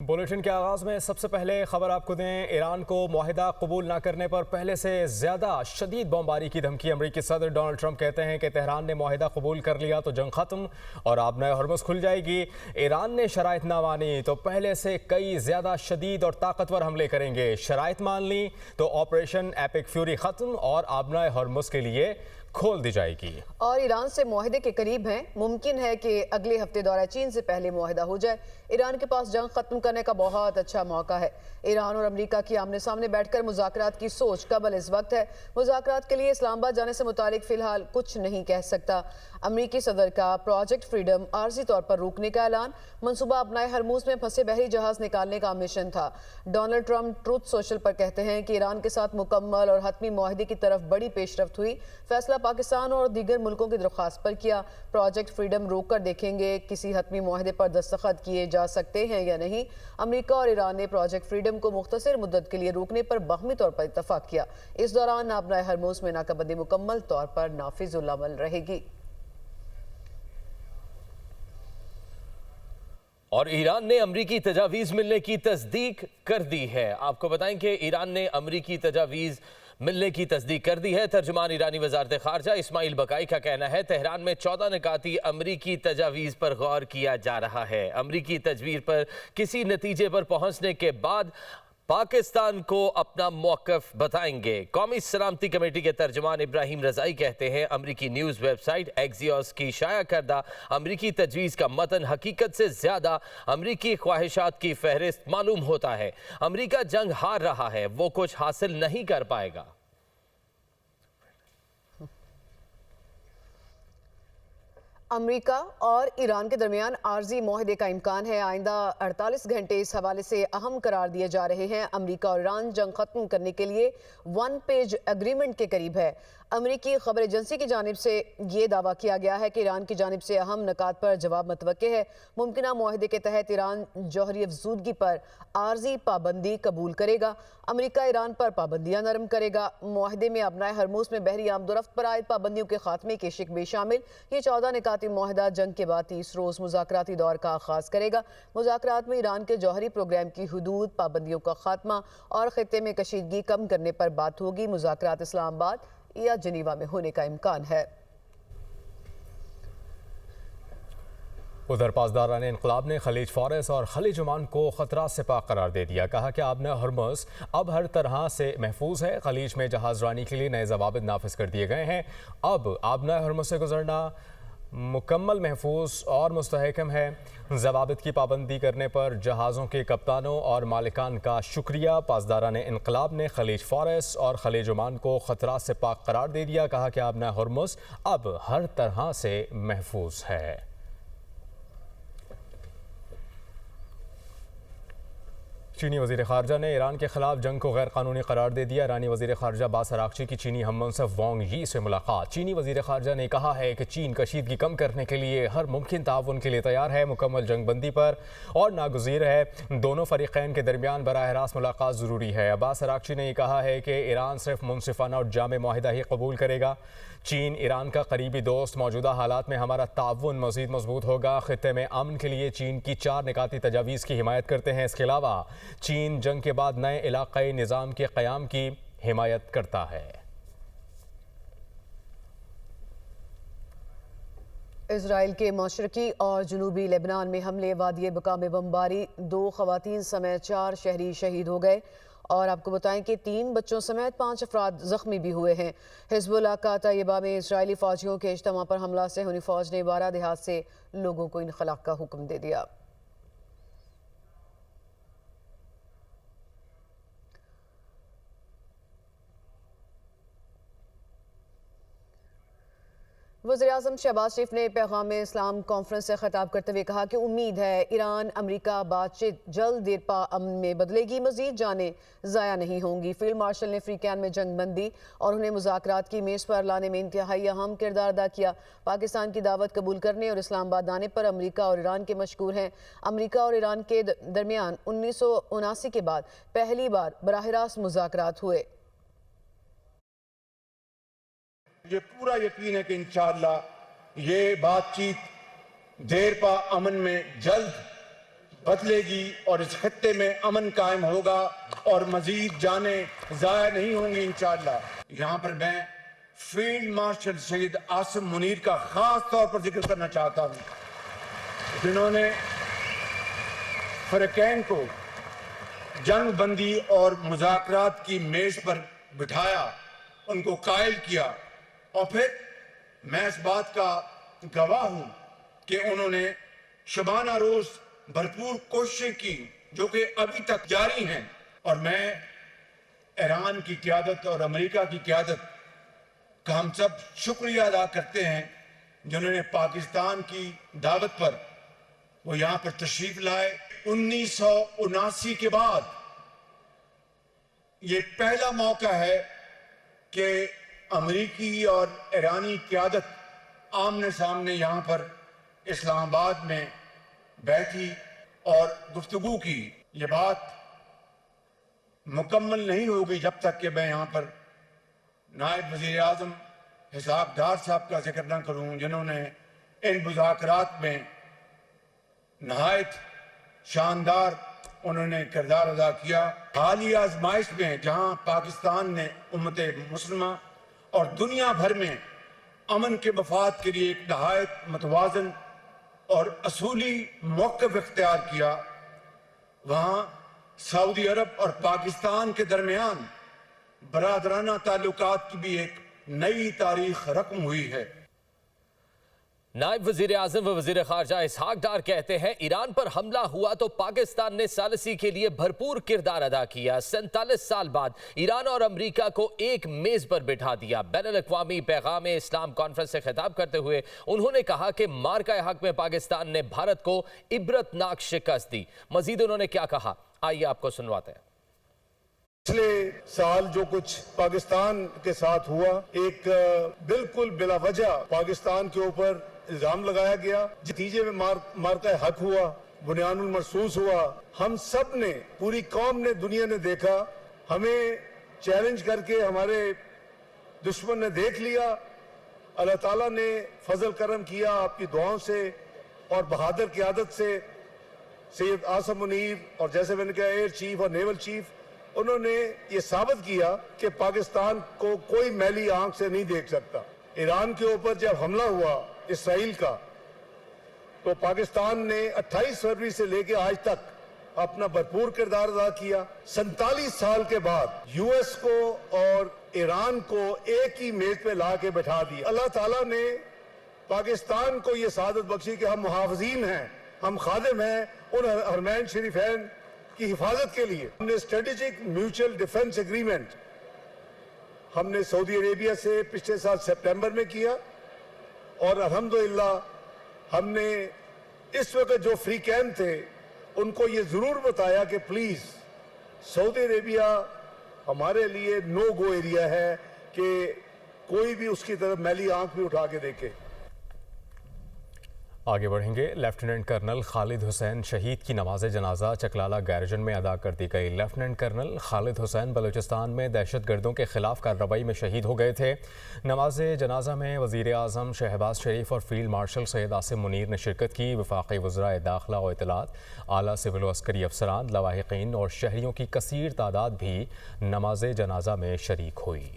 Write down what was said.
Bulletin के आगाज में सबसे पहले खबर आपको दें। ईरान को मुआहिदा कबूल न करने पर पहले से ज्यादा शदीद बमबारी की धमकी। अमरीकी सदर डोनाल्ड ट्रंप कहते हैं कि तेहरान ने मुआहिदा कबूल कर लिया तो जंग खत्म और आबनाए हरमुज़ खुल जाएगी। ईरान ने शराइत ना मानी तो पहले से कई ज्यादा शदीद और ताकतवर हमले करेंगे। शराइत मान ली तो ऑपरेशन एपिक फ्यूरी खत्म और आबनाए हरमुज़ के लिए खोल दी जाएगी। और ईरान से मुआहिदे के करीब हैं। मुमकिन है कि अगले हफ्ते दौरा चीन से पहले मुआहिदा हो जाए। ईरान के पास जंग खत्म करने का बहुत अच्छा मौका है। ईरान और अमेरिका की आमने सामने बैठकर मुज़ाकरात की सोच कबल इस वक्त है। मुज़ाकरात के लिए इस्लामाबाद जाने से मुतालिक फिलहाल कुछ नहीं कह सकता। अमरीकी सदर का प्रोजेक्ट फ्रीडम आर्जी तौर पर रोकने का ऐलान। मनसूबा अपनाए हरमुज़ में फंसे बहरी जहाज निकालने का मिशन था। डोनाल्ड ट्रंप ट्रूथ सोशल पर कहते हैं कि ईरान के साथ मुकम्मल और हतमी मुआहिदे की तरफ बड़ी पेशरफ्त हुई। फैसला पाकिस्तान और दीगर मुल्कों की दरख्वास्त पर किया। प्रोजेक्ट फ्रीडम रोक कर देखेंगे किसी हतमी मुआहिदे पर दस्तखत किए जा सकते हैं या नहीं। अमेरिका और ईरान ने प्रोजेक्ट फ्रीडम को मुख्तसर मुद्दत के लिए रोकने पर बाहमी तौर पर इत्तफाक किया। इस दौरान अपनाए हरमुज़ में नाकाबंदी मुकम्मल तौर पर नाफिजुल अमल रहेगी। और ईरान ने अमरीकी तजावीज़ मिलने की तस्दीक कर दी है। आपको बताएं कि ईरान ने अमरीकी तजावीज़ मिलने की तस्दीक कर दी है। तर्जुमान ईरानी वजारत खारजा इस्माइल बकाई का कहना है तेहरान में 14 निकाती अमरीकी तजावीज़ पर गौर किया जा रहा है। अमरीकी तजवीज़ पर किसी नतीजे पर पहुंचने के बाद पाकिस्तान को अपना मौक़िफ़ बताएंगे। कौमी सलामती कमेटी के तर्जुमान इब्राहिम रज़ाई कहते हैं अमरीकी न्यूज़ वेबसाइट एक्सियोस की शाया करदा अमरीकी तजवीज़ का मतन हकीकत से ज़्यादा अमरीकी ख्वाहिशात की फहरिस्त मालूम होता है। अमरीका जंग हार रहा है, वो कुछ हासिल नहीं कर पाएगा। अमेरिका और ईरान के दरमियान आर्जी मुआहदे का इम्कान है। आइंदा 48 घंटे इस हवाले से अहम करार दिए जा रहे हैं। अमेरिका और ईरान जंग खत्म करने के लिए 1 पेज एग्रीमेंट के करीब है। अमेरिकी खबर एजेंसी की जानिब से ये दावा किया गया है कि ईरान की जानिब से अहम नकात पर जवाब मुतवक्के है। मुमकिना मुआहदे के तहत ईरान जौहरी अफजूदगी पर आर्जी पाबंदी कबूल करेगा। अमेरिका ईरान पर पाबंदियां नरम करेगा। मुआहदे में अपनाए हरमुज़ में बहरी आमदोरफ्त पर आयद पाबंदियों के खात्मे के शिक भी शामिल। ये 14 निकाती मुआहदा जंग के बाद 30 रोज़ मुज़ाकराती दौर का आगाज़ करेगा। मुज़ाकरात में ईरान के जौहरी प्रोग्राम की हदूद, पाबंदियों का खात्मा और खित्ते में कशीदगी कम करने पर बात होगी। मुज़ाकरात इस्लामाबाद या जनीवा में होने का इम्कान है। उधर पासदारान इनकलाब ने खलीज फारस और खलीज ओमान को खतरा से पाक करार दे दिया। कहा कि आबना हरमुज़ अब हर तरह से महफूज है। खलीज में जहाज रानी के लिए नए जवाबित नाफिज कर दिए गए हैं। अब आबना हरमुज़ से गुजरना मुकम्मल महफूज और मुस्तहकम है। जवाबित की पाबंदी करने पर जहाज़ों के कप्तानों और मालिकान का शुक्रिया। पासदारान इनकलाब ने खलीज फारस और खलीज ओमान को खतरा से पाक करार दे दिया। कहा कि आबना हरमुज़ अब हर तरह से महफूज है। चीनी वज़ीर ख़ारजा ने ईरान के खिलाफ जंग को गैर कानूनी करार दे दिया। ईरानी वज़ीर ख़ारजा अब्बास अराग़ची की चीनी हम मनसब वांग यी से मुलाकात। चीनी वज़ीर ख़ारजा ने कहा है कि चीन कशीदगी कम करने के लिए हर मुमकिन ताउन के लिए तैयार है, मुकम्मल जंगबंदी पर और नागुज़ीर है। दोनों फ़रीक़ैन के दरमियान बराह रास्त मुलाकात ज़रूरी है। अब्बास अराग़ची ने कहा है कि ईरान सिर्फ मुनसिफ़ाना और जामे मुआहिदा ही कबूल करेगा। चीन ईरान का करीबी दोस्त, मौजूदा हालात में हमारा ताउन मज़ीद मजबूत होगा। ख़ित्ते में अमन के लिए चीन की 4 निकाती तजावीज़ की हिमायत करते हैं। इसके अलावा चीन जंग के बाद नए इलाक़ाई निज़ाम के क़याम की हिमायत करता है। इजराइल के मशरकी और जनूबी लेबनान में हमले, वादी बका में बमबारी, 2 ख़वातीन समेत 4 शहरी शहीद हो गए। और आपको बताएं कि 3 बच्चों समेत 5 अफराद जख्मी भी हुए हैं। हिज़्बुल्लाह का तैयबा में इजरायली फ़ौजियों के इज्तिमा पर हमला से हुनी फ़ौज ने 12 देहात से लोगों को इनखला का हुक्म दे दिया। वज़ीर-ए-आज़म शहबाज शरीफ ने पैगाम इस्लाम कॉन्फ्रेंस से खिताब करते हुए कहा कि उम्मीद है ईरान अमेरिका बातचीत जल्द देरपा अमन में बदलेगी, मजीद जानें ज़ाया नहीं होंगी। फील्ड मार्शल ने फ्रीकैन में जंगबंदी और उन्हें मुज़ाकरात की मेज़ पर लाने में इंतहाई अहम किरदार अदा किया। पाकिस्तान की दावत कबूल करने और इस्लामाबाद आने पर अमेरिका और ईरान के मशकूर हैं। अमेरिका और ईरान के दरमियान 1979 के बाद पहली बार बराह रास्त मुज़ाकरात हुए। मुझे पूरा यकीन है कि इंशाअल्लाह ये बातचीत देर पा अमन में जल्द बदलेगी और इस खत्ते में अमन कायम होगा और मजीद जाने जाया नहीं होंगी इंशाअल्लाह। यहाँ पर मैं फील्ड मार्शल शहीद आसिम मुनीर का खास तौर पर जिक्र करना चाहता हूँ, जिन्होंने फरकैन को जंग बंदी और मुज़ाकरात की मेज पर बिठाया, उनको कायल किया और फिर मैं इस बात का गवाह हूं कि उन्होंने शबाना रोज भरपूर कोशिशें की जो कि अभी तक जारी हैं। और मैं ईरान की क़यादत और अमेरिका की क़यादत का हम सब शुक्रिया अदा करते हैं, जिन्होंने पाकिस्तान की दावत पर वो यहाँ पर तशरीफ लाए। 1979 के बाद ये पहला मौका है कि अमेरिकी और ईरानी क़यादत आमने सामने यहाँ पर इस्लामाबाद में बैठी और गुफ्तगू की। ये बात मुकम्मल नहीं होगी जब तक कि मैं यहाँ पर नायब वज़ीर आज़म हिसाब-डार साहब का जिक्र न करूँ, जिन्होंने इन मुज़ाकरात में नहायत शानदार उन्होंने किरदार अदा किया। हालिया आजमाइश में जहाँ पाकिस्तान ने उम्मत मुस्लिमा और दुनिया भर में अमन के मफाद के लिए एक नहायत मतवाज़न और असूली मौक़िफ़ इख्तियार किया, वहाँ सऊदी अरब और पाकिस्तान के दरमियान बरादराना ताल्लुकात की भी एक नई तारीख रकम हुई है। नायब वजीर आजम व वजीर खारजा इसहाक डार कहते हैं, ईरान पर हमला हुआ तो पाकिस्तान ने सालिसी के लिए भरपूर किरदार अदा किया। 47 साल बाद ईरान और अमेरिका को एक मेज पर बिठा दिया। बैनुल-अक़वामी पैगाम इस्लाम कॉन्फ्रेंस से खिताब करते हुए उन्होंने कहा कि मार्का हक में पाकिस्तान ने भारत को इबरतनाक शिकस्त दी। मजीद उन्होंने क्या कहा, आइए आपको सुनवाते हैं। पिछले साल जो कुछ पाकिस्तान के साथ हुआ, एक बिल्कुल बिला वजह पाकिस्तान के ऊपर इल्जाम लगाया गया, नतीजे में मार्का हक हुआ, बुनियानुल मरसूस हुआ। हम सब ने, पूरी कौम ने, दुनिया ने देखा, हमें चैलेंज करके हमारे दुश्मन ने देख लिया। अल्लाह ताला ने फजल करम किया आपकी दुआओं से और बहादुर क़यादत से। सैयद आसिम मुनीर और जैसे मैंने कहा एयर चीफ और नेवल चीफ, उन्होंने ये साबित किया कि पाकिस्तान को कोई मैली आंख से नहीं देख सकता। ईरान के ऊपर जब हमला हुआ इसराइल का, तो पाकिस्तान ने 28 फरवरी से लेकर आज तक अपना भरपूर किरदार अदा किया। 47 साल के बाद यूएस को और ईरान को एक ही मेज पे ला के बैठा दिया। अल्लाह ताला ने पाकिस्तान को ये सादत बख्शी कि हम मुहाफ़िज़ीन हैं, हम खादिम हैं उन हरमैन शरीफैन की हिफाजत के लिए। हमने स्ट्रेटेजिक म्यूचुअल डिफेंस एग्रीमेंट हमने सऊदी अरेबिया से पिछले साल सितंबर में किया और अल्हम्दुलिल्लाह हमने इस वक्त जो फ्री कैंप थे उनको ये ज़रूर बताया कि प्लीज़ सऊदी अरेबिया हमारे लिए नो गो एरिया है कि कोई भी उसकी तरफ मैली आंख भी उठा के देखे। आगे बढ़ेंगे। लेफ्टिनेंट कर्नल खालिद हुसैन शहीद की नमाज जनाजा चकलाला गैरजन में अदा कर दी गई। लेफ्टिनेंट कर्नल खालिद हुसैन बलूचिस्तान में दहशतगर्दों के खिलाफ कार्रवाई में शहीद हो गए थे। नमाज जनाजा में वज़ीर आज़म शहबाज शरीफ और फील्ड मार्शल सैयद आसिम मुनीर ने शिरकत की। वफाक़ी वज़राए दाखिला और इत्तलात, आला सिविल व अस्करी अफसरान, लवाहिकीन और शहरियों की कसीर तादाद भी नमाज जनाजा में शरीक हुई।